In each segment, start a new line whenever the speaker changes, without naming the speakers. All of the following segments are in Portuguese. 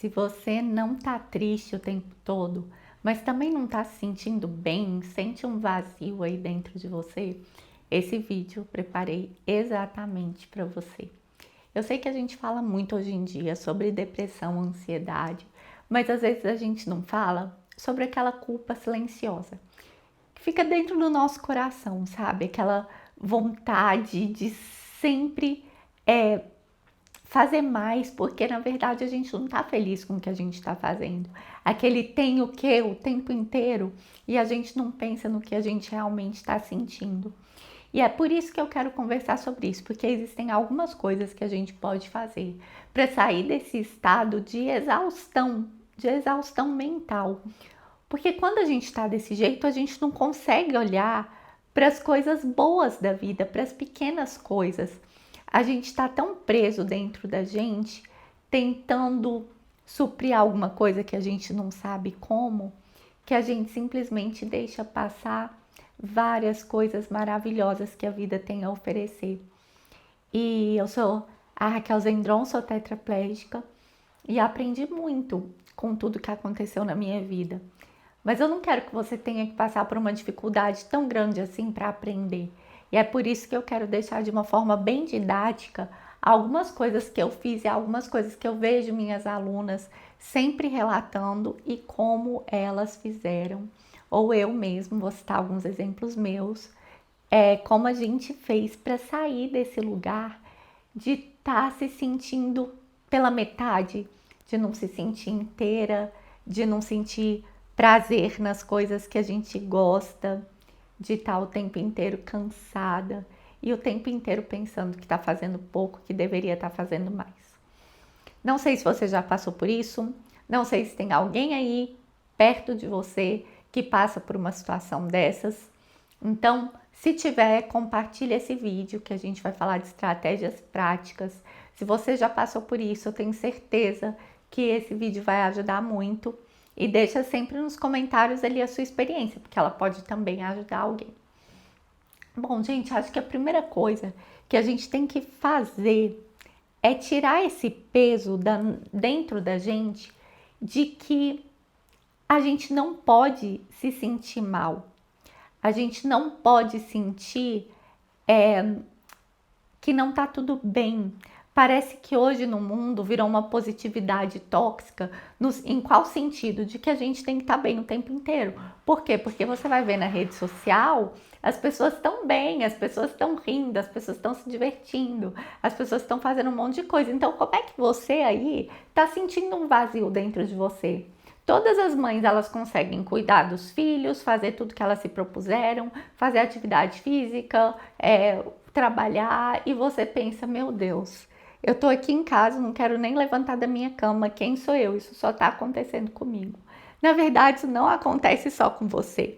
Se você não tá triste o tempo todo, mas também não tá se sentindo bem, sente um vazio aí dentro de você, esse vídeo eu preparei exatamente para você. Eu sei que a gente fala muito hoje em dia sobre depressão, ansiedade, mas às vezes a gente não fala sobre aquela culpa silenciosa que fica dentro do nosso coração, sabe? Aquela vontade de sempre é, fazer mais, porque na verdade a gente não tá feliz com o que a gente está fazendo. Aquele tem o que o tempo inteiro e a gente não pensa no que a gente realmente está sentindo. E é por isso que eu quero conversar sobre isso, porque existem algumas coisas que a gente pode fazer para sair desse estado de exaustão mental. Porque quando a gente está desse jeito, a gente não consegue olhar para as coisas boas da vida, para as pequenas coisas. A gente está tão preso dentro da gente, tentando suprir alguma coisa que a gente não sabe como, que a gente simplesmente deixa passar várias coisas maravilhosas que a vida tem a oferecer. E eu sou a Raquel Zendron, sou tetraplégica e aprendi muito com tudo que aconteceu na minha vida. Mas eu não quero que você tenha que passar por uma dificuldade tão grande assim para aprender. E é por isso que eu quero deixar de uma forma bem didática algumas coisas que eu fiz e algumas coisas que eu vejo minhas alunas sempre relatando e como elas fizeram. Ou eu mesmo, vou citar alguns exemplos meus, como a gente fez para sair desse lugar de estar se sentindo pela metade, de não se sentir inteira, de não sentir prazer nas coisas que a gente gosta, de estar o tempo inteiro cansada e o tempo inteiro pensando que está fazendo pouco, que deveria estar fazendo mais. Não sei se você já passou por isso, não sei se tem alguém aí perto de você que passa por uma situação dessas. Então, se tiver, compartilhe esse vídeo que a gente vai falar de estratégias práticas. Se você já passou por isso, eu tenho certeza que esse vídeo vai ajudar muito. E deixa sempre nos comentários ali a sua experiência, porque ela pode também ajudar alguém. Bom, gente, acho que a primeira coisa que a gente tem que fazer é tirar esse peso dentro da gente de que a gente não pode se sentir mal. A gente não pode sentir que não tá tudo bem. Parece que hoje no mundo virou uma positividade tóxica, em qual sentido? De que a gente tem que estar bem o tempo inteiro. Por quê? Porque você vai ver na rede social, as pessoas estão bem, as pessoas estão rindo, as pessoas estão se divertindo, as pessoas estão fazendo um monte de coisa. Então, como é que você aí está sentindo um vazio dentro de você? Todas as mães, elas conseguem cuidar dos filhos, fazer tudo que elas se propuseram, fazer atividade física, trabalhar, e você pensa, meu Deus, eu tô aqui em casa, não quero nem levantar da minha cama, quem sou eu? Isso só tá acontecendo comigo. Na verdade, isso não acontece só com você.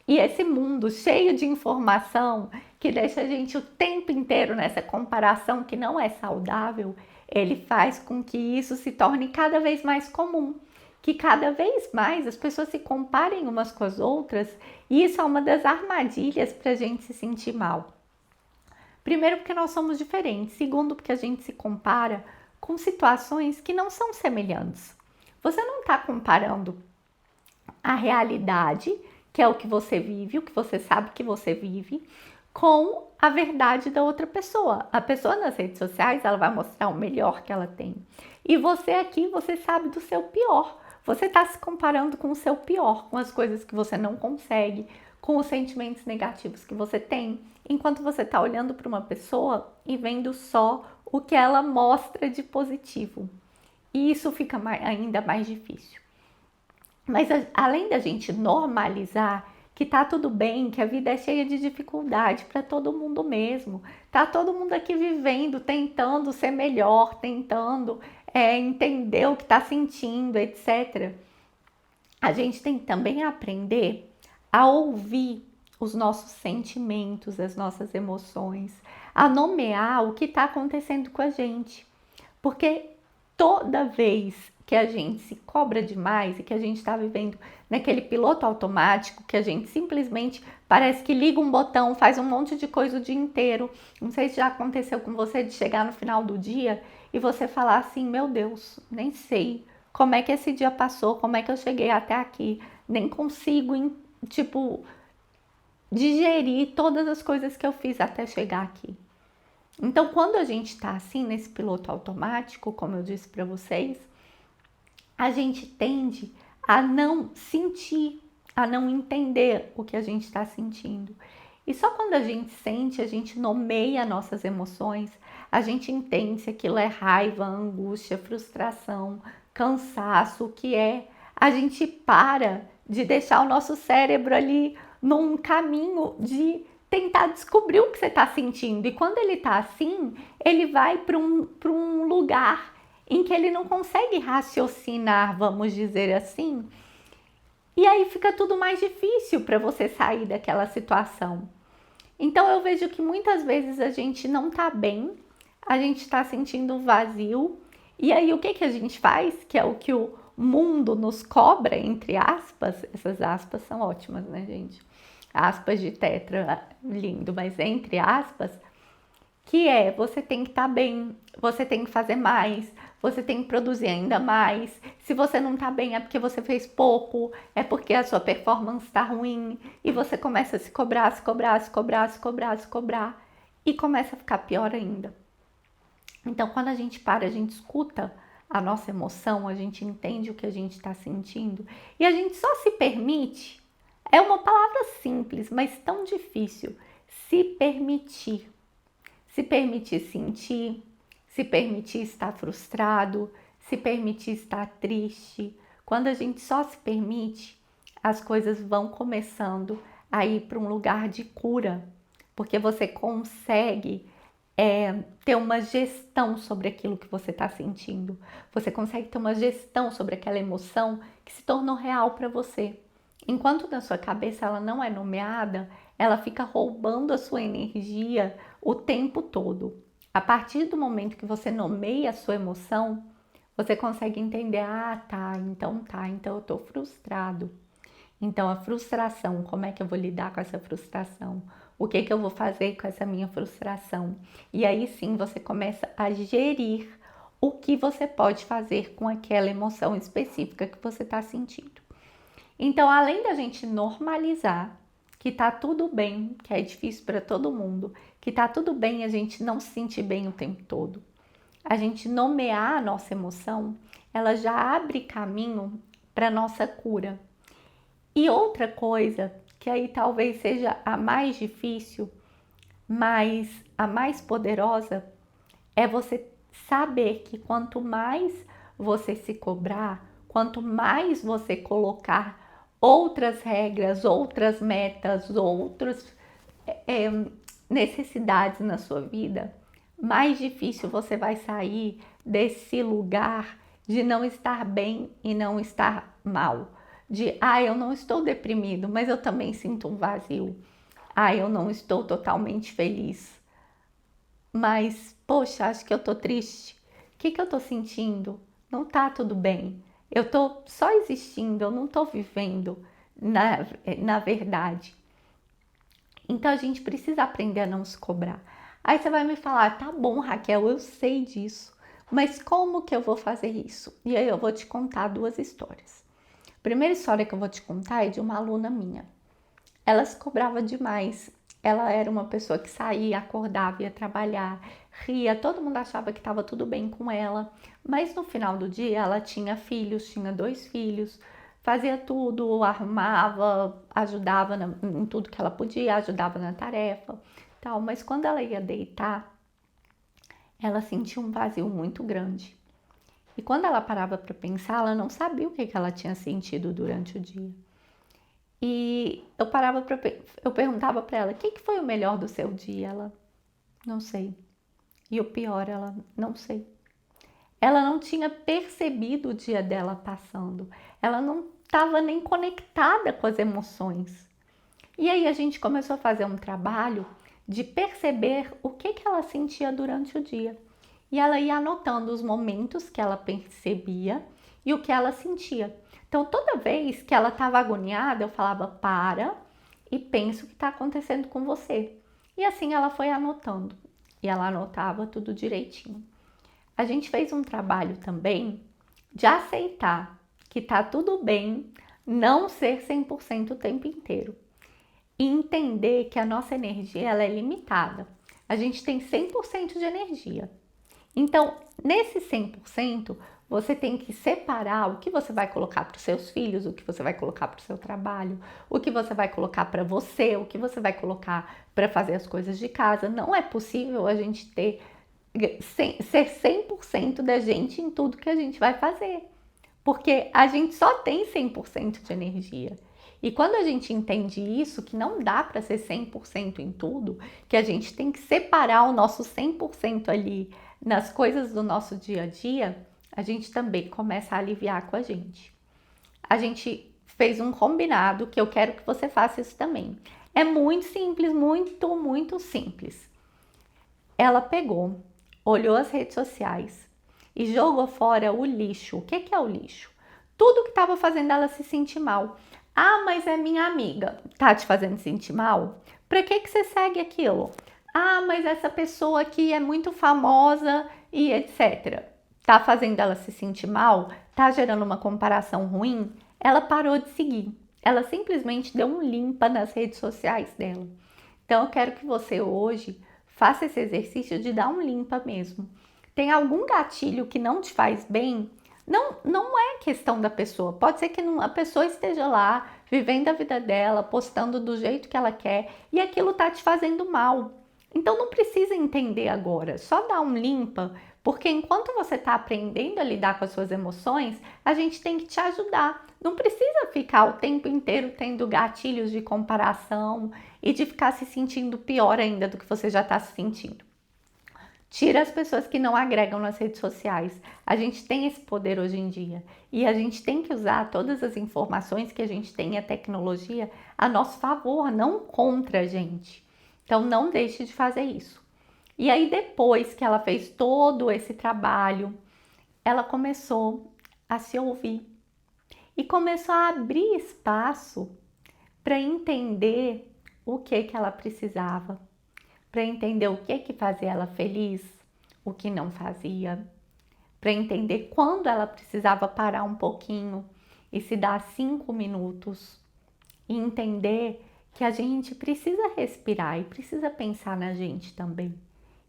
E esse mundo cheio de informação que deixa a gente o tempo inteiro nessa comparação que não é saudável, ele faz com que isso se torne cada vez mais comum. Que cada vez mais as pessoas se comparem umas com as outras, e isso é uma das armadilhas para a gente se sentir mal. Primeiro, porque nós somos diferentes. Segundo, porque a gente se compara com situações que não são semelhantes. Você não está comparando a realidade, que é o que você vive, o que você sabe que você vive, com a verdade da outra pessoa. A pessoa nas redes sociais, ela vai mostrar o melhor que ela tem. E você aqui, você sabe do seu pior. Você está se comparando com o seu pior, com as coisas que você não consegue, com os sentimentos negativos que você tem, enquanto você está olhando para uma pessoa e vendo só o que ela mostra de positivo. E isso fica ainda mais difícil. Mas além da gente normalizar que tá tudo bem, que a vida é cheia de dificuldade para todo mundo mesmo, tá todo mundo aqui vivendo, tentando ser melhor, tentando entender o que está sentindo, etc. A gente tem que também aprender a ouvir os nossos sentimentos, as nossas emoções, a nomear o que está acontecendo com a gente. Porque toda vez que a gente se cobra demais e que a gente está vivendo naquele piloto automático, que a gente simplesmente parece que liga um botão, faz um monte de coisa o dia inteiro. Não sei se já aconteceu com você de chegar no final do dia e você falar assim, meu Deus, nem sei como é que esse dia passou, como é que eu cheguei até aqui, nem consigo, tipo, digerir todas as coisas que eu fiz até chegar aqui. Então, quando a gente está assim nesse piloto automático, como eu disse para vocês, a gente tende a não sentir, a não entender o que a gente está sentindo. E só quando a gente sente, a gente nomeia nossas emoções, a gente entende se aquilo é raiva, angústia, frustração, cansaço, o que é. A gente para de deixar o nosso cérebro ali num caminho de tentar descobrir o que você está sentindo. E quando ele está assim, ele vai para um lugar em que ele não consegue raciocinar, vamos dizer assim. E aí fica tudo mais difícil para você sair daquela situação. Então eu vejo que muitas vezes a gente não tá bem, a gente está sentindo um vazio, e aí o que que a gente faz? Que é o que o mundo nos cobra, entre aspas, essas aspas são ótimas, né, gente? Aspas de tetra, lindo, mas entre aspas, que é você tem que estar bem, você tem que fazer mais, você tem que produzir ainda mais. Se você não está bem é porque você fez pouco, é porque a sua performance está ruim e você começa a se cobrar, se cobrar, se cobrar, se cobrar, se cobrar e começa a ficar pior ainda. Então, quando a gente para, a gente escuta a nossa emoção, a gente entende o que a gente está sentindo e a gente só se permite. É uma palavra simples, mas tão difícil. Se permitir. Se permitir sentir, se permitir estar frustrado, se permitir estar triste. Quando a gente só se permite, as coisas vão começando a ir para um lugar de cura, porque você consegue ter uma gestão sobre aquilo que você está sentindo. Você consegue ter uma gestão sobre aquela emoção que se tornou real para você. Enquanto na sua cabeça ela não é nomeada, ela fica roubando a sua energia o tempo todo. A partir do momento que você nomeia a sua emoção, você consegue entender, então eu tô frustrado. Então a frustração, como é que eu vou lidar com essa frustração? O que eu vou fazer com essa minha frustração? E aí sim você começa a gerir o que você pode fazer com aquela emoção específica que você está sentindo. Então, além da gente normalizar que tá tudo bem, que é difícil para todo mundo, que tá tudo bem a gente não se sentir bem o tempo todo, a gente nomear a nossa emoção, ela já abre caminho para nossa cura. E outra coisa, que aí talvez seja a mais difícil, mas a mais poderosa, é você saber que quanto mais você se cobrar, quanto mais você colocar outras regras, outras metas, outras necessidades na sua vida, mais difícil você vai sair desse lugar de não estar bem e não estar mal. De, eu não estou deprimido, mas eu também sinto um vazio. Eu não estou totalmente feliz. Mas, poxa, acho que eu tô triste. O que eu tô sentindo? Não tá tudo bem. Eu tô só existindo, eu não tô vivendo na verdade. Então a gente precisa aprender a não se cobrar. Aí você vai me falar, tá bom, Raquel, eu sei disso, mas como que eu vou fazer isso? E aí eu vou te contar duas histórias. A primeira história que eu vou te contar é de uma aluna minha. Ela se cobrava demais. Ela era uma pessoa que saía, acordava, ia trabalhar, ria, todo mundo achava que estava tudo bem com ela, mas no final do dia ela tinha filhos, tinha 2 filhos, fazia tudo, arrumava, ajudava em tudo que ela podia, ajudava na tarefa, tal, mas quando ela ia deitar, ela sentia um vazio muito grande. E quando ela parava para pensar, ela não sabia o que ela tinha sentido durante o dia. E eu perguntava para ela, o que foi o melhor do seu dia? Ela, não sei. E o pior, ela, não sei. Ela não tinha percebido o dia dela passando. Ela não estava nem conectada com as emoções. E aí a gente começou a fazer um trabalho de perceber o que ela sentia durante o dia. E ela ia anotando os momentos que ela percebia e o que ela sentia. Então, toda vez que ela estava agoniada, eu falava, para e pensa o que está acontecendo com você. E assim ela foi anotando. E ela anotava tudo direitinho. A gente fez um trabalho também de aceitar que tá tudo bem não ser 100% o tempo inteiro. E entender que a nossa energia ela é limitada. A gente tem 100% de energia. Então, nesse 100%, você tem que separar o que você vai colocar para os seus filhos, o que você vai colocar para o seu trabalho, o que você vai colocar para você, o que você vai colocar para fazer as coisas de casa. Não é possível a gente ser 100% da gente em tudo que a gente vai fazer, porque a gente só tem 100% de energia. E quando a gente entende isso, que não dá para ser 100% em tudo, que a gente tem que separar o nosso 100% ali nas coisas do nosso dia a dia, a gente também começa a aliviar com a gente. A gente fez um combinado que eu quero que você faça isso também. É muito simples, muito simples. Ela pegou, olhou as redes sociais e jogou fora o lixo. O que é o lixo? Tudo que estava fazendo ela se sentir mal. Ah, mas é minha amiga. Tá te fazendo sentir mal? Pra que você segue aquilo? Ah, mas essa pessoa aqui é muito famosa e etc. Tá fazendo ela se sentir mal? Tá gerando uma comparação ruim? Ela parou de seguir. Ela simplesmente deu um limpa nas redes sociais dela. Então eu quero que você hoje faça esse exercício de dar um limpa mesmo. Tem algum gatilho que não te faz bem? Não é questão da pessoa. Pode ser que a pessoa esteja lá, vivendo a vida dela, postando do jeito que ela quer e aquilo tá te fazendo mal. Então não precisa entender agora, só dá um limpa, porque enquanto você está aprendendo a lidar com as suas emoções, a gente tem que te ajudar. Não precisa ficar o tempo inteiro tendo gatilhos de comparação e de ficar se sentindo pior ainda do que você já está se sentindo. Tira as pessoas que não agregam nas redes sociais. A gente tem esse poder hoje em dia e a gente tem que usar todas as informações que a gente tem, a tecnologia, a nosso favor, não contra a gente. Então não deixe de fazer isso. E aí depois que ela fez todo esse trabalho, ela começou a se ouvir e começou a abrir espaço para entender o que ela precisava, para entender o que fazia ela feliz, o que não fazia, para entender quando ela precisava parar um pouquinho e se dar 5 minutos e entender que a gente precisa respirar e precisa pensar na gente também,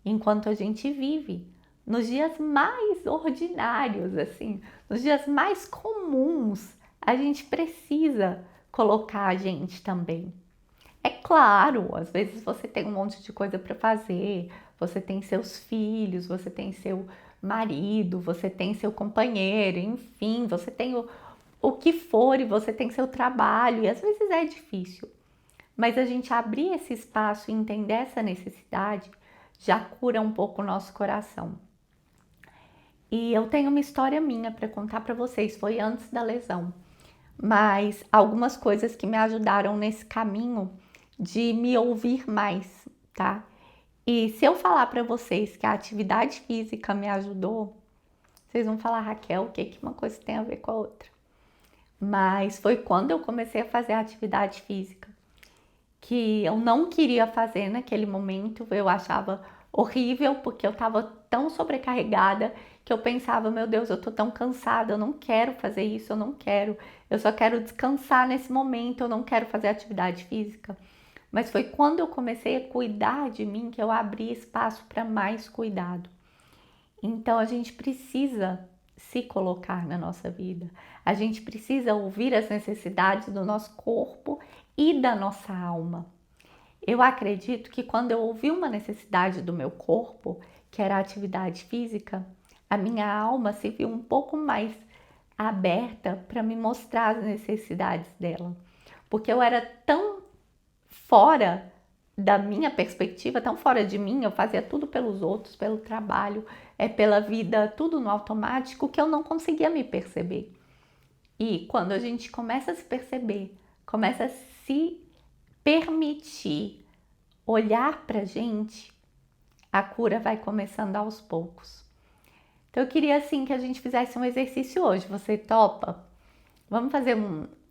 enquanto a gente vive nos dias mais ordinários, assim, nos dias mais comuns, a gente precisa colocar a gente também. É claro, às vezes você tem um monte de coisa para fazer, você tem seus filhos, você tem seu marido, você tem seu companheiro, enfim, você tem o que for e você tem seu trabalho, e às vezes é difícil. Mas a gente abrir esse espaço e entender essa necessidade já cura um pouco o nosso coração. E eu tenho uma história minha para contar para vocês, foi antes da lesão, mas algumas coisas que me ajudaram nesse caminho de me ouvir mais, tá? E se eu falar para vocês que a atividade física me ajudou, vocês vão falar, Raquel, o que que uma coisa tem a ver com a outra? Mas foi quando eu comecei a fazer a atividade física que eu não queria fazer naquele momento, eu achava horrível porque eu estava tão sobrecarregada que eu pensava, meu Deus, eu tô tão cansada, eu não quero fazer isso, eu não quero, eu só quero descansar nesse momento, eu não quero fazer atividade física. Mas foi quando eu comecei a cuidar de mim que eu abri espaço para mais cuidado. Então a gente precisa se colocar na nossa vida, a gente precisa ouvir as necessidades do nosso corpo e da nossa alma. Eu acredito que quando eu ouvi uma necessidade do meu corpo, que era a atividade física, a minha alma se viu um pouco mais aberta para me mostrar as necessidades dela. Porque eu era tão fora da minha perspectiva, tão fora de mim, eu fazia tudo pelos outros, pelo trabalho, pela vida, tudo no automático, que eu não conseguia me perceber. E quando a gente começa a se perceber, começa a se permitir olhar pra gente, a cura vai começando aos poucos. Então eu queria assim que a gente fizesse um exercício hoje. Você topa? Vamos fazer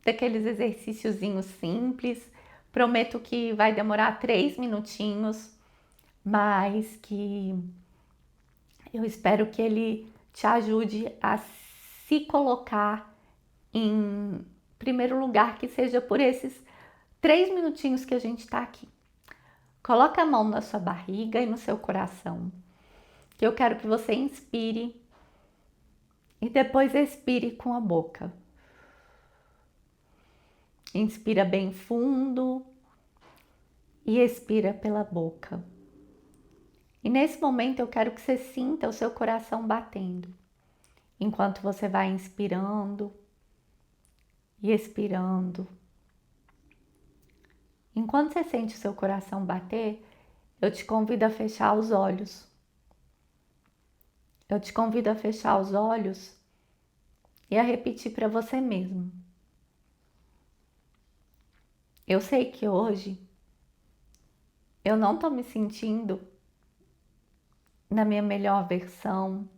daqueles exercíciozinhos simples. Prometo que vai demorar 3 minutinhos, mas que eu espero que ele te ajude a se colocar em primeiro lugar, que seja por esses 3 minutinhos que a gente está aqui. Coloca a mão na sua barriga e no seu coração, que eu quero que você inspire e depois expire com a boca. Inspira bem fundo e expira pela boca. E nesse momento eu quero que você sinta o seu coração batendo, enquanto você vai inspirando e expirando. Enquanto você sente o seu coração bater, eu te convido a fechar os olhos. Eu te convido a fechar os olhos e a repetir para você mesmo. Eu sei que hoje eu não estou me sentindo na minha melhor versão.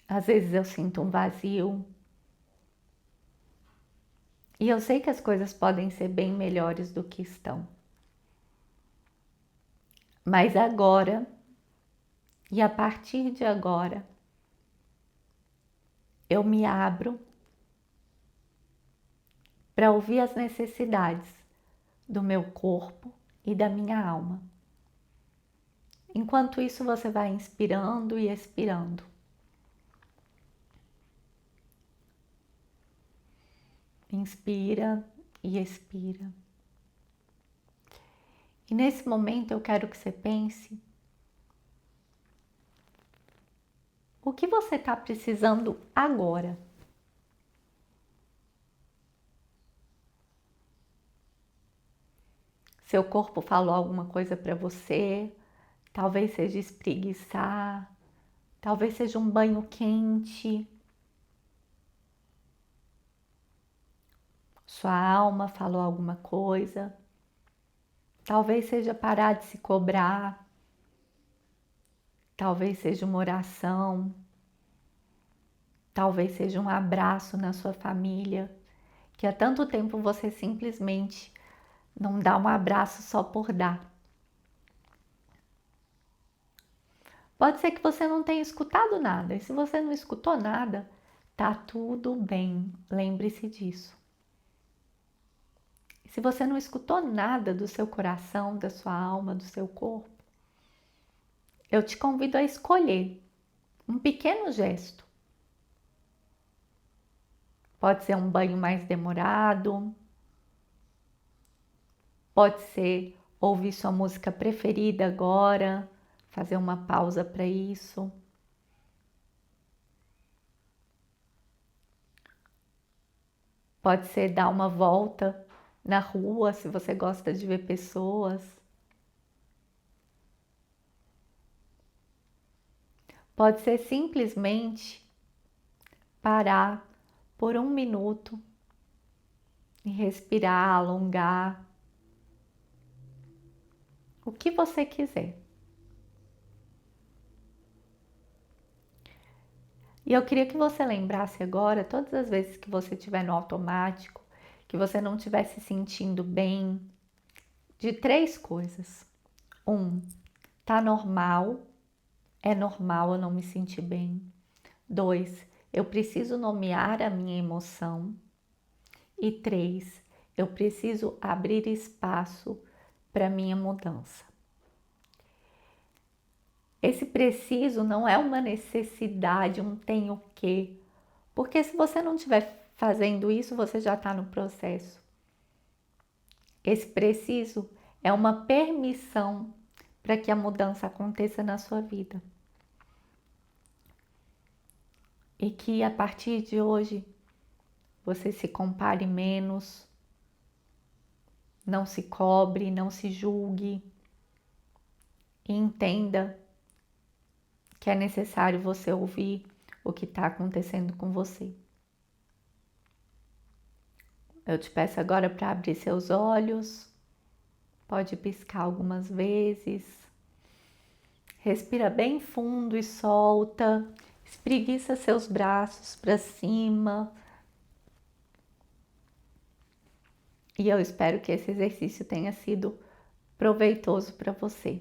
Às vezes eu sinto um vazio. E eu sei que as coisas podem ser bem melhores do que estão. Mas agora, e a partir de agora, eu me abro para ouvir as necessidades do meu corpo e da minha alma. Enquanto isso, você vai inspirando e expirando. Inspira e expira. E nesse momento eu quero que você pense o que você está precisando agora. Seu corpo falou alguma coisa para você, talvez seja espreguiçar, talvez seja um banho quente. Sua alma falou alguma coisa, talvez seja parar de se cobrar, talvez seja uma oração, talvez seja um abraço na sua família, que há tanto tempo você simplesmente não dá um abraço só por dar. Pode ser que você não tenha escutado nada, e se você não escutou nada, tá tudo bem, lembre-se disso. E se você não escutou nada do seu coração, da sua alma, do seu corpo, eu te convido a escolher um pequeno gesto. Pode ser um banho mais demorado, pode ser ouvir sua música preferida agora, fazer uma pausa para isso. Pode ser dar uma volta na rua, se você gosta de ver pessoas. Pode ser simplesmente parar por 1 minuto e respirar, alongar. O que você quiser. E eu queria que você lembrasse agora, todas as vezes que você estiver no automático, que você não estiver se sentindo bem, de 3 coisas. 1, tá normal, é normal eu não me sentir bem. 2, eu preciso nomear a minha emoção. E 3, eu preciso abrir espaço para minha mudança. Esse preciso não é uma necessidade, um tenho que, porque se você não estiver fazendo isso, você já está no processo. Esse preciso é uma permissão para que a mudança aconteça na sua vida. E que a partir de hoje você se compare menos, não se cobre, não se julgue e entenda que é necessário você ouvir o que está acontecendo com você. Eu te peço agora para abrir seus olhos, pode piscar algumas vezes, respira bem fundo e solta, espreguiça seus braços para cima. E eu espero que esse exercício tenha sido proveitoso para você.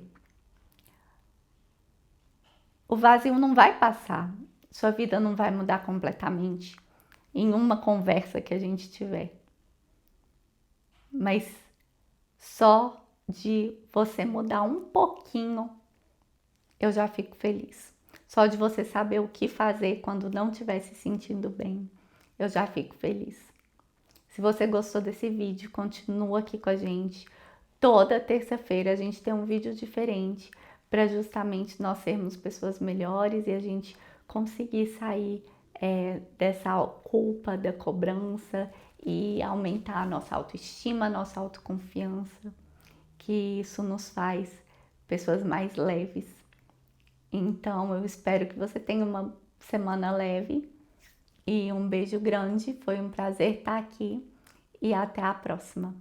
O vazio não vai passar, Sua vida não vai mudar completamente em uma conversa que a gente tiver. Mas só de você mudar um pouquinho, eu já fico feliz. Só de você saber o que fazer quando não estiver se sentindo bem, eu já fico feliz. Se você gostou desse vídeo, continua aqui com a gente. Toda terça-feira a gente tem um vídeo diferente para justamente nós sermos pessoas melhores e a gente conseguir sair dessa culpa, da cobrança e aumentar a nossa autoestima, a nossa autoconfiança, que isso nos faz pessoas mais leves. Então eu espero que você tenha uma semana leve e um beijo grande. Foi um prazer estar aqui e até a próxima.